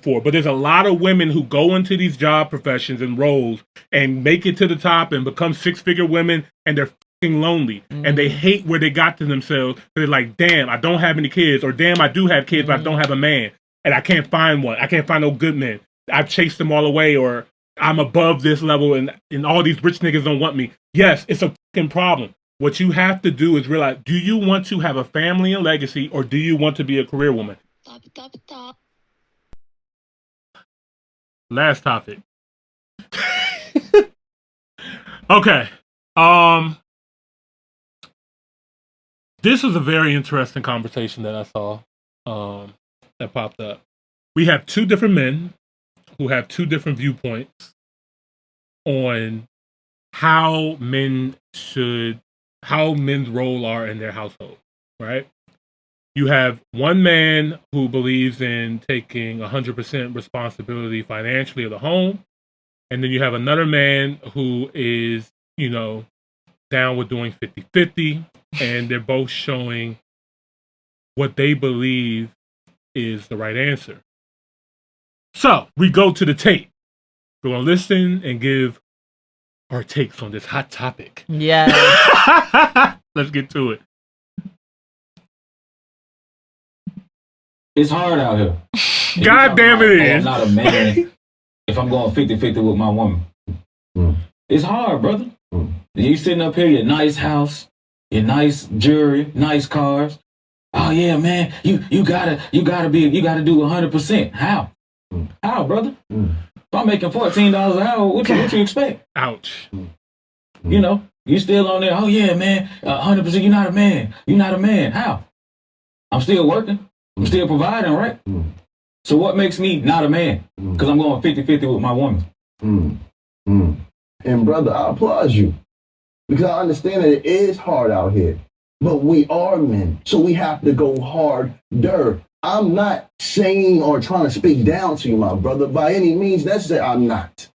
for. But there's a lot of women who go into these job professions and roles and make it to the top and become 6-figure women, and they're fucking lonely. And they hate where they got to themselves. They're like, damn, I don't have any kids. Or damn, I do have kids, but I don't have a man. And I can't find one. I can't find no good men. I've chased them all away, or I'm above this level and all these rich niggas don't want me. Yes, it's a fucking problem. What you have to do is realize, do you want to have a family and legacy, or do you want to be a career woman? Last topic. Okay. This was a very interesting conversation that I saw that popped up. We have two different men who have two different viewpoints on how men's role are in their household, right? You have one man who believes in taking 100% responsibility financially of the home. And then you have another man who is, down with doing 50-50. And they're both showing what they believe is the right answer. So we go to the tape. We're going to listen and give our takes on this hot topic. Yeah. Let's get to it. It's hard out here. God damn it is. I'm not a man if I'm going 50-50 with my woman. It's hard, brother. You sitting up here, your nice house, your nice jewelry, nice cars. Oh yeah, man, you gotta do 100%. How? How, brother? If I'm making $14 an hour, what you expect? Ouch. You still on there. Oh yeah, man, 100%. You're not a man. You're not a man. How? I'm still working. I'm still providing, right? So what makes me not a man? Because I'm going 50-50 with my woman. And brother, I applaud you. Because I understand that it is hard out here. But we are men, so we have to go harder. I'm not saying or trying to speak down to you, my brother, by any means necessary. I'm not.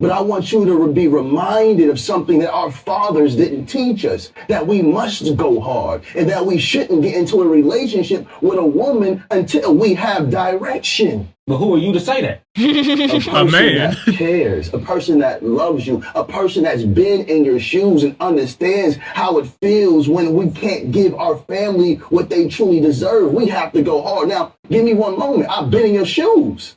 But I want you to be reminded of something that our fathers didn't teach us, that we must go hard and that we shouldn't get into a relationship with a woman until we have direction. But who are you to say that? A person that cares, a person that loves you, a person that's been in your shoes and understands how it feels when we can't give our family what they truly deserve. We have to go hard. Now, give me one moment. I've been in your shoes.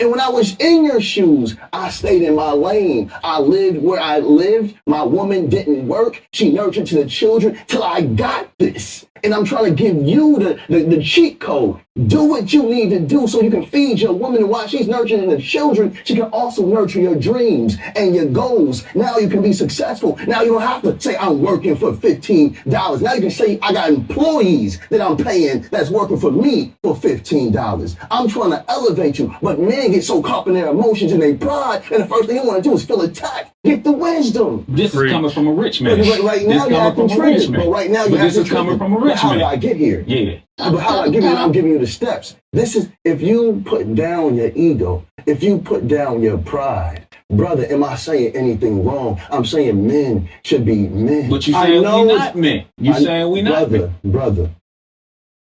And when I was in your shoes, I stayed in my lane. I lived where I lived. My woman didn't work. She nurtured to the children till I got this. And I'm trying to give you the cheat code. Do what you need to do so you can feed your woman. And while she's nurturing the children, she can also nurture your dreams and your goals. Now you can be successful. Now you don't have to say, I'm working for $15. Now you can say, I got employees that I'm paying that's working for me for $15. I'm trying to elevate you. But men get so caught in their emotions and their pride, and the first thing they want to do is feel attacked. Get the wisdom. This is coming from a rich man. Right now you're acting triggered. But right now you're this is coming from a rich man. How did I get here? Yeah. But how did I get here? I'm giving you the steps. This is, if you put down your ego, if you put down your pride, brother, am I saying anything wrong? I'm saying men should be men. But you saying we not men. You saying we not men. Brother,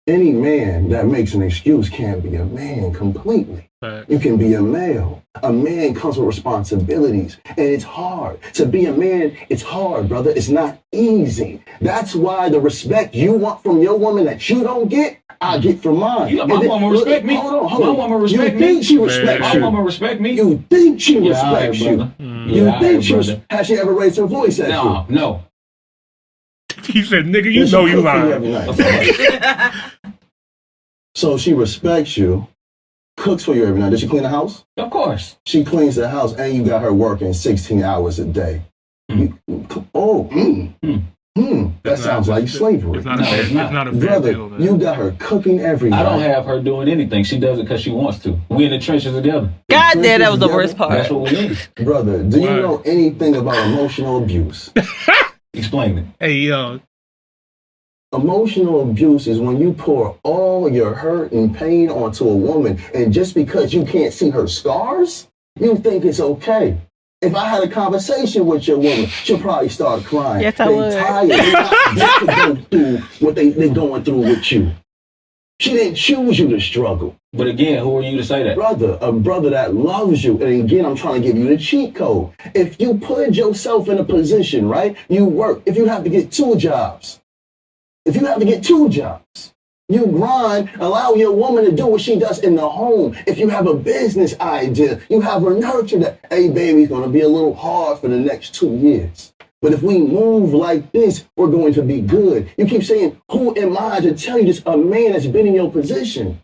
any man that makes an excuse can't be a man completely. Right. You can be a male. A man comes with responsibilities, and it's hard. To be a man, it's hard, brother. It's not easy. That's why the respect you want from your woman that you don't get, I get from mine. My woman respect me. Hold on. My woman respect me. You think she respects you? My woman respect me. You think she respects you? You think she? Has she ever raised her voice at you? No. He said, "Nigga, you know you lying." So she respects you. Cooks for you every night. Does she clean the house? Of course. She cleans the house, and you got her working 16 hours a day. That sounds like slavery. It's not a fair Brother, deal, man. you got her cooking every night. I don't have her doing anything. She does it because she wants to. We in the trenches together. God damn, that was the worst part. That's what we need. Brother, do you know anything about emotional abuse? Explain it. Hey, yo. Emotional abuse is when you pour all your hurt and pain onto a woman, and just because you can't see her scars, you think it's okay. If I had a conversation with your woman, she'll probably start crying. Yes, I would. Tired. They're not meant to go through what they're going through with you. She didn't choose you to struggle. But again, who are you to say that? Brother, a brother that loves you. And again, I'm trying to give you the cheat code. If you put yourself in a position, right? You work. If you have to get 2 jobs, you grind, allow your woman to do what she does in the home. If you have a business idea, you have her nurture that, hey, baby, it's going to be a little hard for the next 2 years. But if we move like this, we're going to be good. You keep saying, who am I to tell you this? A man that's been in your position.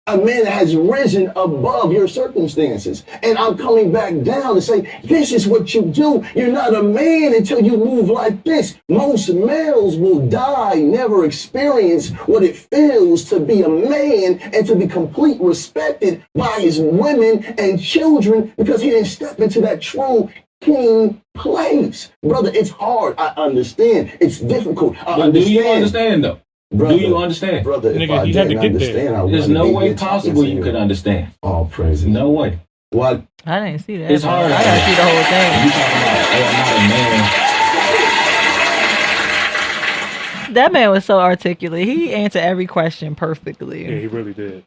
A man that has risen above your circumstances. And I'm coming back down to say, this is what you do. You're not a man until you move like this. Most males will die, never experience what it feels to be a man and to be completely respected by his women and children because he didn't step into that true king place. Brother, it's hard. I understand. It's difficult. But do you understand, though? Brother, do you understand? Brother, if Nigga, I you had to didn't get there. understand, I There's wouldn't no be way here possible talking to you could understand. All praises. No way. What? I didn't see that. It's hard. I gotta see the whole thing. You talking about, oh, I'm not a man. That man was so articulate. He answered every question perfectly. Yeah, he really did.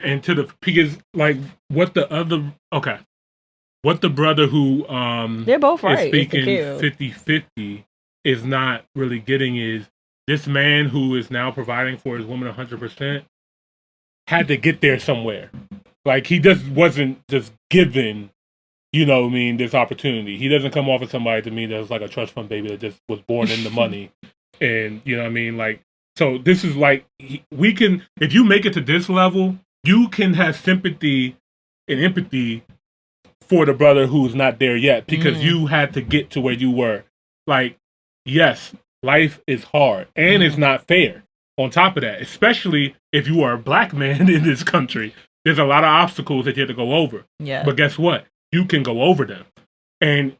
And to the because like what the brother who They're both right. is speaking 50-50 is not really getting is this man who is now providing for his woman 100% had to get there somewhere. Like he just wasn't just given, you know what I mean, this opportunity. He doesn't come off as somebody to me that's like a trust fund baby that just was born in the money. And you know what I mean? Like, so this is like, we can, if you make it to this level, you can have sympathy and empathy for the brother who's not there yet because you had to get to where you were. Like, yes, life is hard and it's not fair. On top of that, especially if you are a black man in this country, there's a lot of obstacles that you have to go over. Yeah. But guess what? You can go over them. And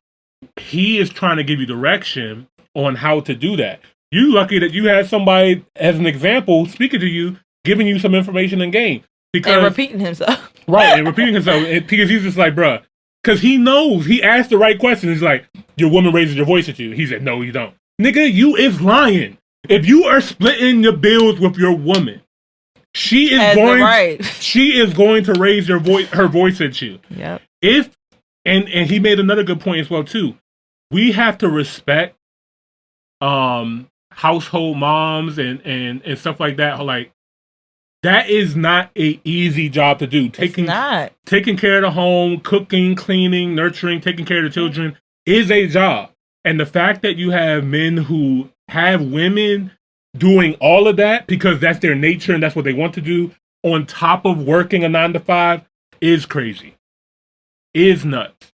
he is trying to give you direction on how to do that. You lucky that you had somebody as an example speaking to you, giving you some information and game. Because, and repeating himself. Right, and repeating himself. Because he's just like, bruh, because he knows, he asked the right question. He's like, your woman raises your voice at you. He said, no, you don't. Nigga, you is lying. If you are splitting your bills with your woman, she is going to raise her voice at you. Yep. And he made another good point as well too. We have to respect household moms and stuff like that. Like that is not a easy job to do. Taking care of the home, cooking, cleaning, nurturing, taking care of the children is a job. And the fact that you have men who have women doing all of that because that's their nature and that's what they want to do on top of working a 9-to-5 is crazy. Is nuts.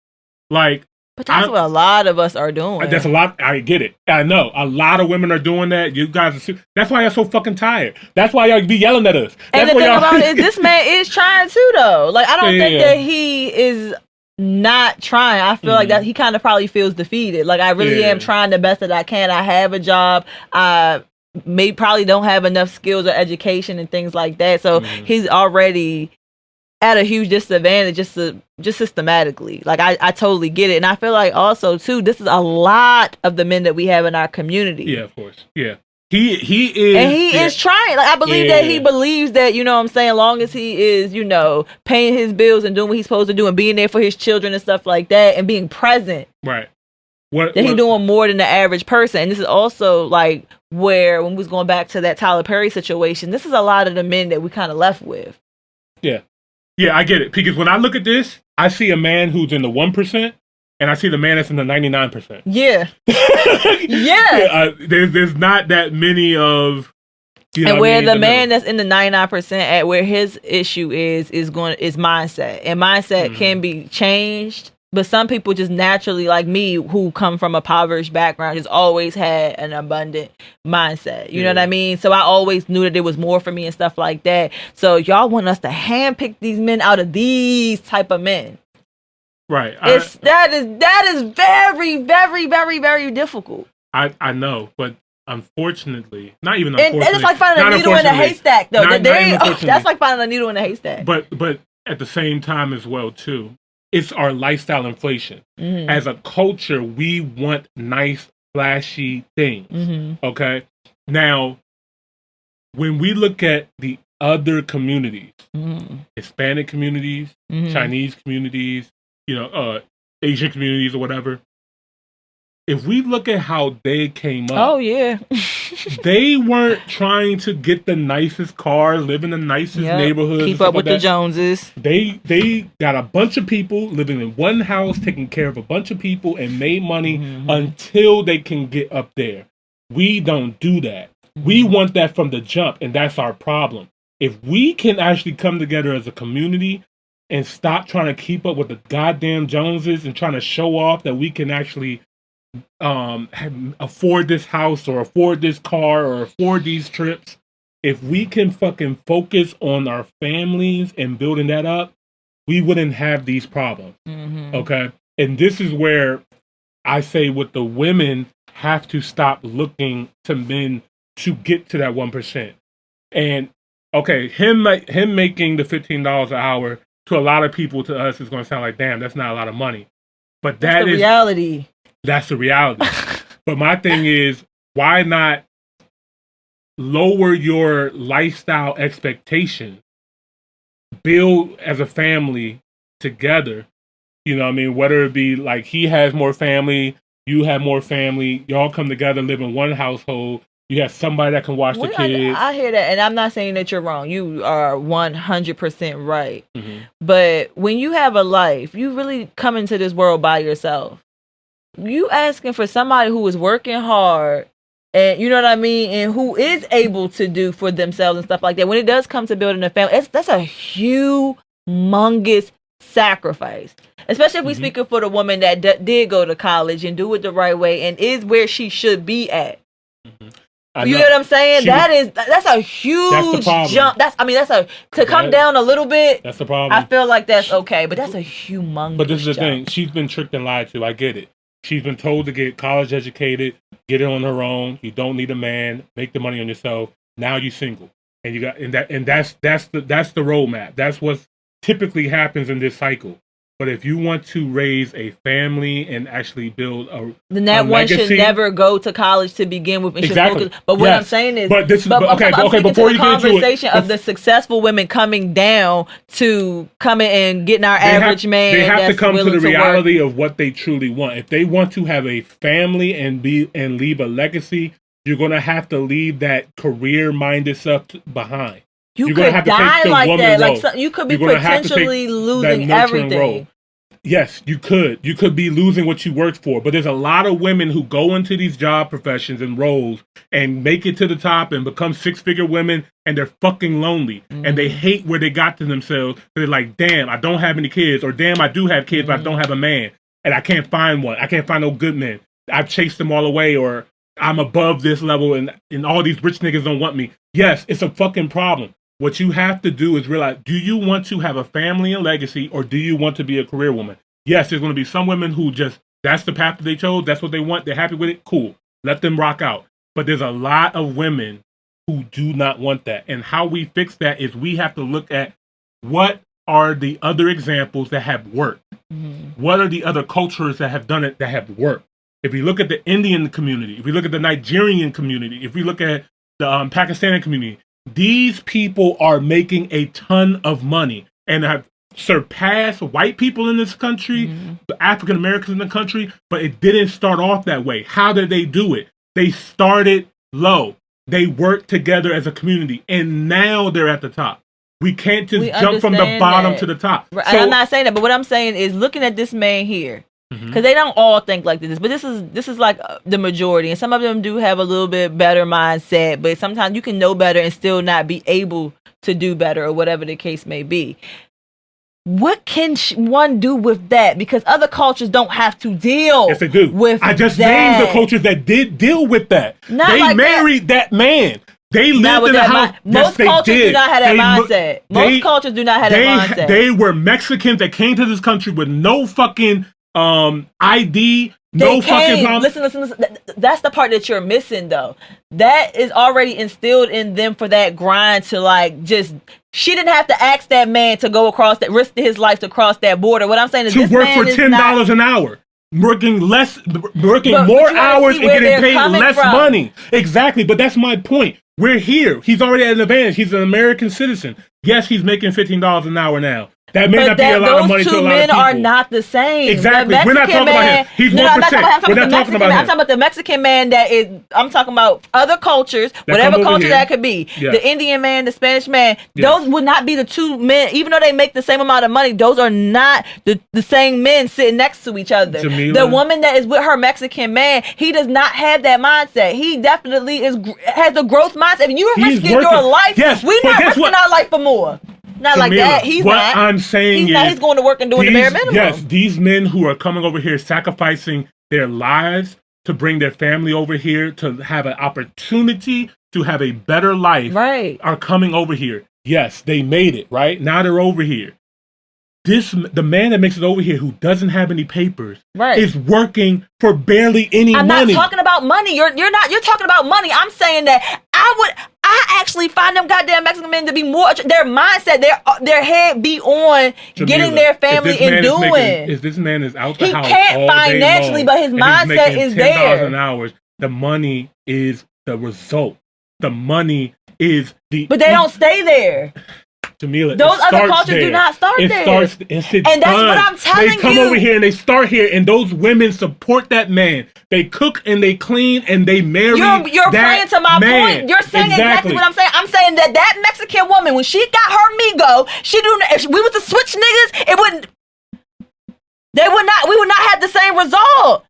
Like, but that's what a lot of us are doing. That's a lot. I get it. I know. A lot of women are doing that. You guys are that's why y'all so fucking tired. That's why y'all be yelling at us. And that's the thing about it is this man is trying too, though. Like, I don't think that he is not trying. I feel like that he kind of probably feels defeated. Like, I really am trying the best that I can. I have a job. I probably don't have enough skills or education and things like that. So he's already at a huge disadvantage just systematically. Like, I totally get it. And I feel like also too, this is a lot of the men that we have in our community. Yeah, of course. Yeah. He is, and he is trying. Like, I believe that he believes that, you know what I'm saying, long as he is, you know, paying his bills and doing what he's supposed to do and being there for his children and stuff like that and being present. Right. He's doing more than the average person. And this is also like where, when we was going back to that Tyler Perry situation, this is a lot of the men that we kind of left with. Yeah. Yeah, I get it. Because when I look at this, I see a man who's in the 1%. And I see the man that's in the 99%. Yeah. Yeah. There's not that many of, you know, and where the man that's in the 99% at where his issue is mindset. And mindset can be changed. But some people just naturally, like me, who come from a impoverished background, just always had an abundant mindset. You know what I mean? So I always knew that there was more for me and stuff like that. So y'all want us to handpick these men out of these type of men. Right. That is very, very, very, very difficult. I know, but unfortunately, not even unfortunately. And it's like finding a needle in a haystack, though. That's like finding a needle in a haystack. But at the same time as well, too, it's our lifestyle inflation. As a culture, we want nice, flashy things. Okay? Now, when we look at the other communities, Hispanic communities, Chinese communities, Asian communities or whatever, if we look at how they came up, oh yeah, they weren't trying to get the nicest cars, live in the nicest neighborhoods, keep up with the Joneses. They got a bunch of people living in one house, taking care of a bunch of people, and made money until they can get up there. We don't do that. We want that from the jump, and that's our problem. If we can actually come together as a community and stop trying to keep up with the goddamn Joneses and trying to show off that we can actually afford this house or afford this car or afford these trips, if we can fucking focus on our families and building that up, we wouldn't have these problems. Okay? And this is where I say with the women have to stop looking to men to get to that 1%. And okay, him making the $15 an hour to a lot of people, to us, is going to sound like, damn, that's not a lot of money. But that's the reality. That's the reality. But my thing is, why not lower your lifestyle expectations? Build as a family together. You know what I mean? Whether it be like he has more family, you have more family, y'all come together, live in one household. You have somebody that can watch the kids. I hear that, and I'm not saying that you're wrong. You are 100% right. But when you have a life, you really come into this world by yourself. You asking for somebody who is working hard, and you know what I mean, and who is able to do for themselves and stuff like that. When it does come to building a family, that's a humongous sacrifice. Especially if we speaking for the woman that did go to college and do it the right way and is where she should be at. You know what I'm saying? That's a huge jump. Come down a little bit. That's the problem. I feel like that's okay, but that's a humongous. But this is the jump. thing. She's been tricked and lied to. I get it. She's been told to get college educated, get it on her own. You don't need a man. Make the money on yourself. Now you're single, and that's the roadmap. That's what typically happens in this cycle. But if you want to raise a family and actually build then that one should never go to college to begin with. Exactly. But what I'm saying is, but this is okay. Before you get into it, conversation of the successful women coming down to coming and getting our average man. They have to come to the reality of what they truly want. If they want to have a family and leave a legacy, you're going to have to leave that career-minded stuff behind. You could die like that. Like you could be potentially losing everything. Role. Yes, you could. You could be losing what you worked for. But there's a lot of women who go into these job professions and roles and make it to the top and become six-figure women, and they're fucking lonely. And they hate where they got to themselves. They're like, damn, I don't have any kids. Or damn, I do have kids, but I don't have a man. And I can't find one. I can't find no good men. I've chased them all away, or I'm above this level and all these rich niggas don't want me. Yes, it's a fucking problem. What you have to do is realize, do you want to have a family and legacy, or do you want to be a career woman? Yes, there's going to be some women who that's the path that they chose. That's what they want. They're happy with it. Cool. Let them rock out. But there's a lot of women who do not want that. And how we fix that is we have to look at what are the other examples that have worked. What are the other cultures that have done it that have worked? If we look at the Indian community, if we look at the Nigerian community, if we look at the Pakistani community, these people are making a ton of money and have surpassed white people in this country, the African Americans in the country, but it didn't start off that way. How did they do it? They started low. They worked together as a community, and now they're at the top. We can't just jump from the bottom to the top. Right. So, I'm not saying that, but what I'm saying is looking at this man here, because they don't all think like this, but this is like the majority, and some of them do have a little bit better mindset, but sometimes you can know better and still not be able to do better, or whatever the case may be. What can one do with that? Because other cultures don't have to deal. Yes, they do. With I just that. named the cultures that did deal with that. Not they like married that man. They lived in a house. Most cultures do not have that mindset. Most cultures do not have that mindset. They were Mexicans that came to this country with no fucking ID, no fucking problem. Listen. That's the part that you're missing, though. That is already instilled in them for that grind to like just. She didn't have to ask that man to go across that, risk his life to cross that border. What I'm saying is, to work for $10 an hour, working more hours and getting paid less money. Exactly, but that's my point. We're here. He's already at an advantage. He's an American citizen. Yes, he's making $15 an hour now. That may not be a lot of money to a lot of people. Those two men are not the same. Exactly. We're not talking about him. He's 1%. We're not talking about him. I'm talking about the Mexican man that is, I'm talking about other cultures, whatever culture that could be. Yes. The Indian man, the Spanish man, those would not be the two men, even though they make the same amount of money, those are not the same men sitting next to each other. Jamila. The woman that is with her Mexican man, he does not have that mindset. He definitely has a growth mindset. If you're risking your life, we're not risking our life for more. Not Jamila, like that. He's what not. I'm saying he's going to work and doing the bare minimum. Yes, these men who are coming over here sacrificing their lives to bring their family over here to have an opportunity to have a better life are coming over here. Yes, they made it, right? Now they're over here. The man that makes it over here who doesn't have any papers is working for barely any money. I'm not talking about money. You're talking about money. I'm saying that I actually find them goddamn Mexican men to be more, their mindset, their head be on Jamila, getting their family and doing. If this man is out the house he can't financially, but his mindset is there. $10 an hour. The money is the result. The money is the. But they don't stay there. Jamila, those other cultures do not start there. And that's what I'm telling you. They come over here and they start here, and those women support that man. They cook and they clean and they marry. You're playing to my point. You're saying exactly what I'm saying. I'm saying that Mexican woman, when she got her Migo, if we was to switch niggas, we would not have the same result.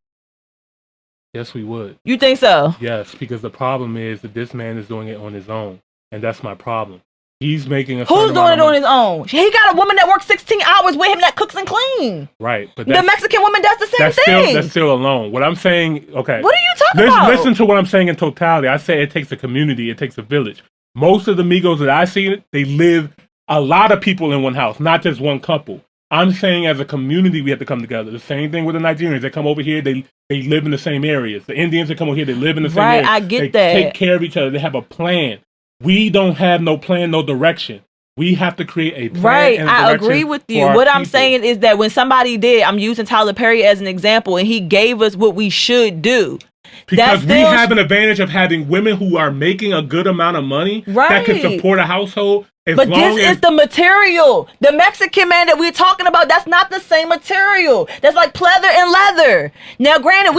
Yes, we would. You think so? Yes, because the problem is that this man is doing it on his own, and that's my problem. He's making a. Who's doing it on his own? He got a woman that works 16 hours with him that cooks and cleans. Right, but the Mexican woman does the same thing. That's still alone. What I'm saying, okay. What are you talking about? Listen to what I'm saying in totality. I say it takes a community. It takes a village. Most of the Migos that I see, they live a lot of people in one house, not just one couple. I'm saying as a community, we have to come together. The same thing with the Nigerians. They come over here, they live in the same areas. The Indians that come over here, they live in the same areas. Right, I get they that. They take care of each other. They have a plan. We don't have no plan, no direction. We have to create a plan. Right, and a I agree with you. What I'm saying is that when somebody I'm using Tyler Perry as an example, and he gave us what we should do. Because we have an advantage of having women who are making a good amount of money that can support a household. But this is the material. The Mexican man that we're talking about, that's not the same material. That's like pleather and leather. Now, granted,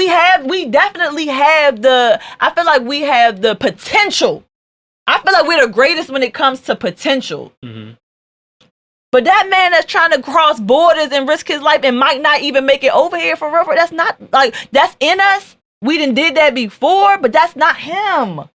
we definitely have I feel like we have the potential. I feel like we're the greatest when it comes to potential. Mm-hmm. But that man that's trying to cross borders and risk his life and might not even make it over here for real, that's not, like, that's in us. We did that before, but that's not him.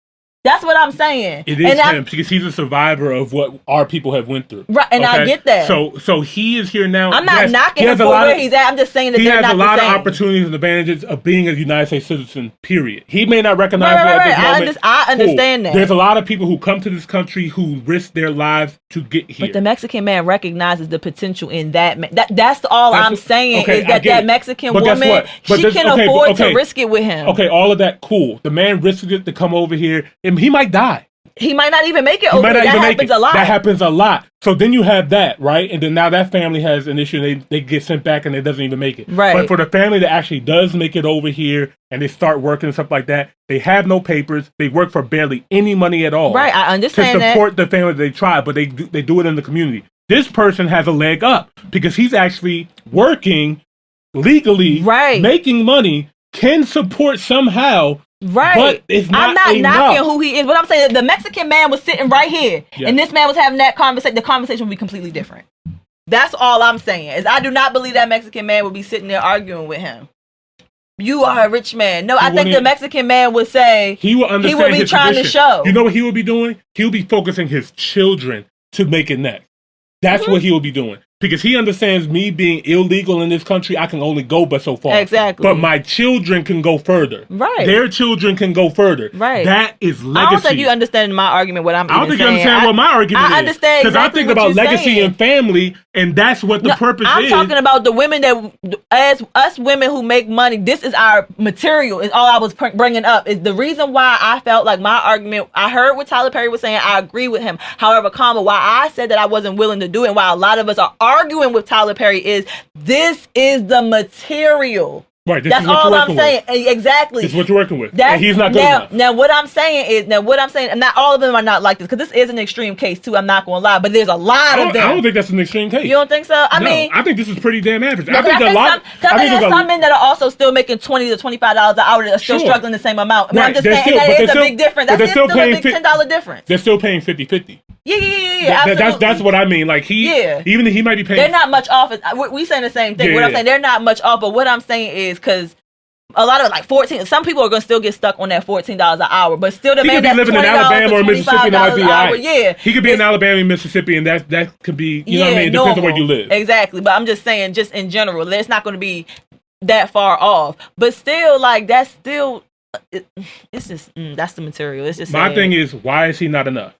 That's what I'm saying. It is him because he's a survivor of what our people have went through. Right, and I get that. So he is here now. I'm not knocking him for where he's at. I'm just saying that he they're not the same. He has a lot of opportunities and advantages of being a United States citizen, period. He may not recognize it at this moment. I understand that. There's a lot of people who come to this country who risk their lives to get here. But the Mexican man recognizes the potential in that man. That's all I'm saying is that Mexican woman, she can afford to risk it with him. Okay, all of that, cool. The man risks it to come over here, and he might die. He might not even make it over there. That happens a lot. That happens a lot. So then you have that, right? And then now that family has an issue. They get sent back and it doesn't even make it. Right. But for the family that actually does make it over here and they start working and stuff like that, they have no papers. They work for barely any money at all. Right, I understand that. To support the family that they try, but they do it in the community. This person has a leg up because he's actually working legally, making money, can support somehow. Right. But it's not I'm not enough. knocking who he is. What I'm saying is the Mexican man was sitting right here, and this man was having that conversation. The conversation would be completely different. That's all I'm saying. Is I do not believe that Mexican man would be sitting there arguing with him. You are a rich man. No, I think the Mexican man would say he would understand. He would be trying to show. You know what he would be doing? He would be focusing his children to make it next. That's what he will be doing. Because he understands me being illegal in this country, I can only go but so far. Exactly. But my children can go further. Right. Their children can go further. Right. That is legacy. I don't think you understand my argument, what I'm saying. I don't think you understand what my argument is. I understand because I think about legacy and family, and that's what the purpose is. I'm talking about the women that, as us women who make money, this is our material, is all I was bringing up. Is the reason why I felt like my argument, I heard what Tyler Perry was saying, I agree with him. However, why I said that I wasn't willing to do it, and why a lot of us are arguing with Tyler Perry is, this is the material. Right. That's all I'm saying. Exactly. This is what you're working with. And he's not good enough. Now what I'm saying, and not all of them are not like this, because this is an extreme case too. I'm not going to lie, but there's a lot of them. I don't think that's an extreme case. You don't think so? I mean, I think this is pretty damn average. I think there's some men that are also still making $20 to $25 an hour that are still struggling the same amount. I mean, I'm just saying that is a big difference. That's still a big $10 difference. They're still paying 50-50. Yeah. That's what I mean. Like even he might be paying. They're not much off. We saying the same thing. Yeah, what I'm saying, they're not much off. But what I'm saying is because a lot of like 14. Some people are gonna still get stuck on that $14 an hour, but still the man that's living in Alabama or Mississippi, that might be hour, yeah. He could be in Alabama and Mississippi, and that could be you know what I mean. It depends on where you live. Exactly, but I'm just saying, just in general, it's not going to be that far off. But still, like that's still, it's just that's the material. It's just my thing is, why is he not enough?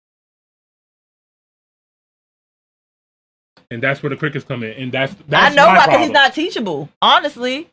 And that's where the crickets come in, and that's I know why, because he's not teachable. Honestly,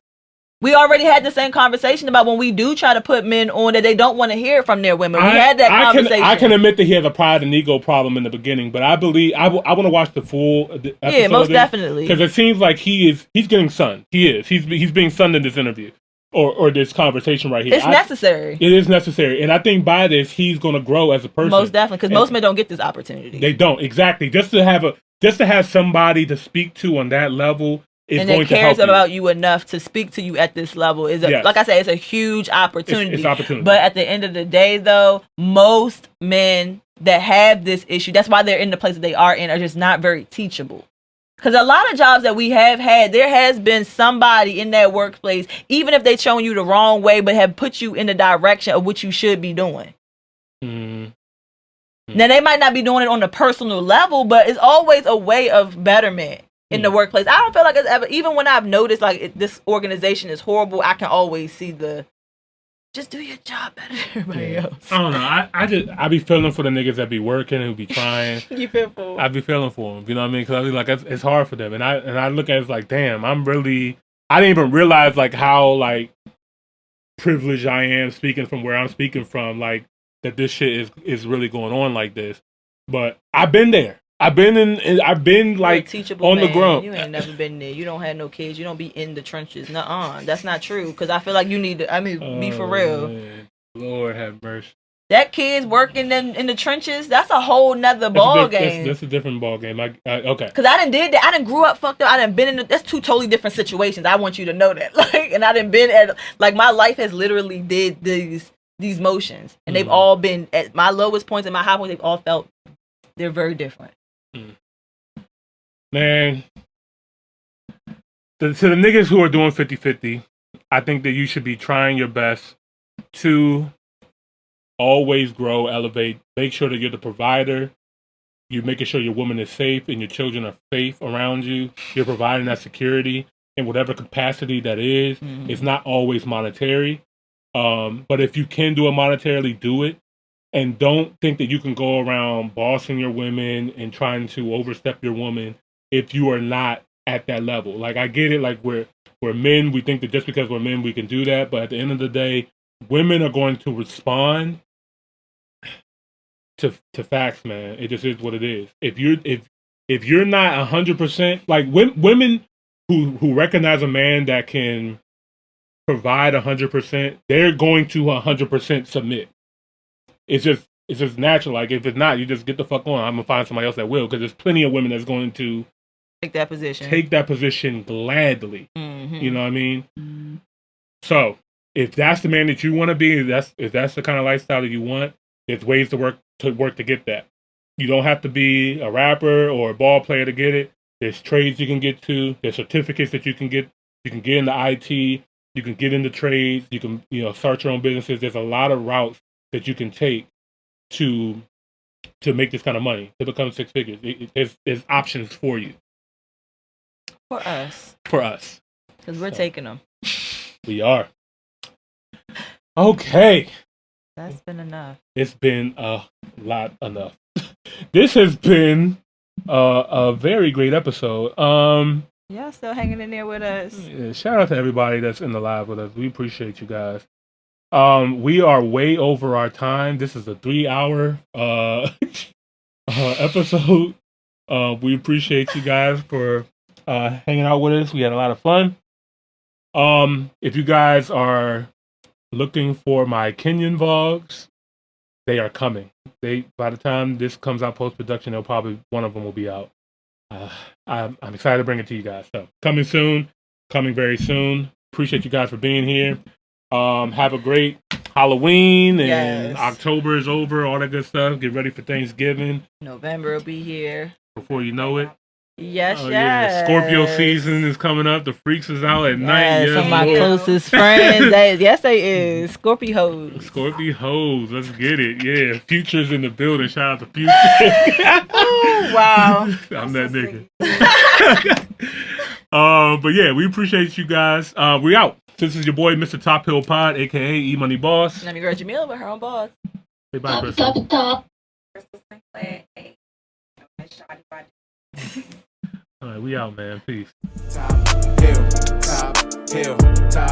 we already had the same conversation about when we do try to put men on that they don't want to hear from their women. We had that conversation. I can admit that he has a pride and ego problem in the beginning, but I believe I want to watch the full episode. Yeah, most definitely. Because it seems like he's getting sunned. He's being sunned in this interview or this conversation right here. It's necessary. It is necessary, and I think by this he's going to grow as a person. Most definitely, because most men don't get this opportunity. They don't exactly. Just to have somebody to speak to on that level. And that cares about you enough to speak to you at this level like I said, it's a huge opportunity. It's opportunity. But at the end of the day, though, most men that have this issue, that's why they're in the place that they are in, are just not very teachable. Because a lot of jobs that we have had, there has been somebody in that workplace, even if they've shown you the wrong way, but have put you in the direction of what you should be doing. Mm-hmm. Now, they might not be doing it on a personal level, but it's always a way of betterment in the workplace. I don't feel like it's ever, even when I've noticed like this organization is horrible, I can always see just do your job better than everybody else. I don't know. I be feeling for the niggas that be working and who be trying. You feel for them? I be feeling for them. You know what I mean? Because I be like, it's hard for them. And I look at it like, damn, I didn't even realize like how like privileged I am speaking from where I'm speaking from. Like that this shit is really going on like this. But I've been there. I've been like on the ground. You ain't never been there. You don't have no kids. You don't be in the trenches. Nuh-uh. That's not true. Because I feel like you need to, be for real. Man. Lord have mercy. That kid's working in the trenches, that's a whole nother ball game. That's a different ball game. Okay. Because I done did that. I done grew up fucked up. I done been that's two totally different situations. I want you to know that. Like, and I done been at, like, my life has literally did these motions. And they've all been at my lowest points and my high points. They've all felt they're very different. Man, to the niggas who are doing 50-50, I think that you should be trying your best to always grow, elevate, make sure that you're the provider. You're making sure your woman is safe and your children are safe around you. You're providing that security in whatever capacity that is. It's not always monetary. But if you can do it monetarily, do it. And don't think that you can go around bossing your women and trying to overstep your woman if you are not at that level. Like, I get it. Like, we're men. We think that just because we're men, we can do that. But at the end of the day, women are going to respond to facts, man. It just is what it is. If you're not 100%, like women who recognize a man that can provide 100%, they're going to 100% submit. It's just natural. Like, if it's not, you just get the fuck on. I'm gonna find somebody else that will, because there's plenty of women that's going to take that position gladly. You know what I mean? So if that's the man that you want to be, if that's the kind of lifestyle that you want, there's ways to work to get that. You don't have to be a rapper or a ball player to get it. There's trades you can get to. There's certificates that you can get. You can get into IT. You can get into trades. You can start your own businesses. There's a lot of routes that you can take to make this kind of money, to become six figures. There's options for you. For us. Because we're taking them. We are. Okay. That's been enough. It's been a lot enough. This has been a very great episode. Y'all still hanging in there with us. Yeah, shout out to everybody that's in the live with us. We appreciate you guys. We are way over our time. This is a 3-hour episode. We appreciate you guys for hanging out with us. We had a lot of fun. If you guys are looking for my Kenyan vlogs, they are coming. By the time this comes out post-production, one of them will be out. I'm excited to bring it to you guys. So coming soon, coming very soon. Appreciate you guys for being here. Have a great Halloween, and October is over, all that good stuff. Get ready for Thanksgiving. November will be here. Before you know it. Yes, yes. Yeah. Scorpio season is coming up. The Freaks is out at night. Yes, some of my closest friends. They is. Scorpio hoes. Scorpio hoes. Let's get it. Yeah. Future's in the building. Shout out to Future. Oh, wow. I'm that nigga. But yeah, we appreciate you guys. We out. This is your boy, Mr. Top Hill Pod, aka E Money Boss. And I'm your girl Jamila with her own boss. Say bye, Crystal. All right, we out, man. Peace. Top hill, top hill, top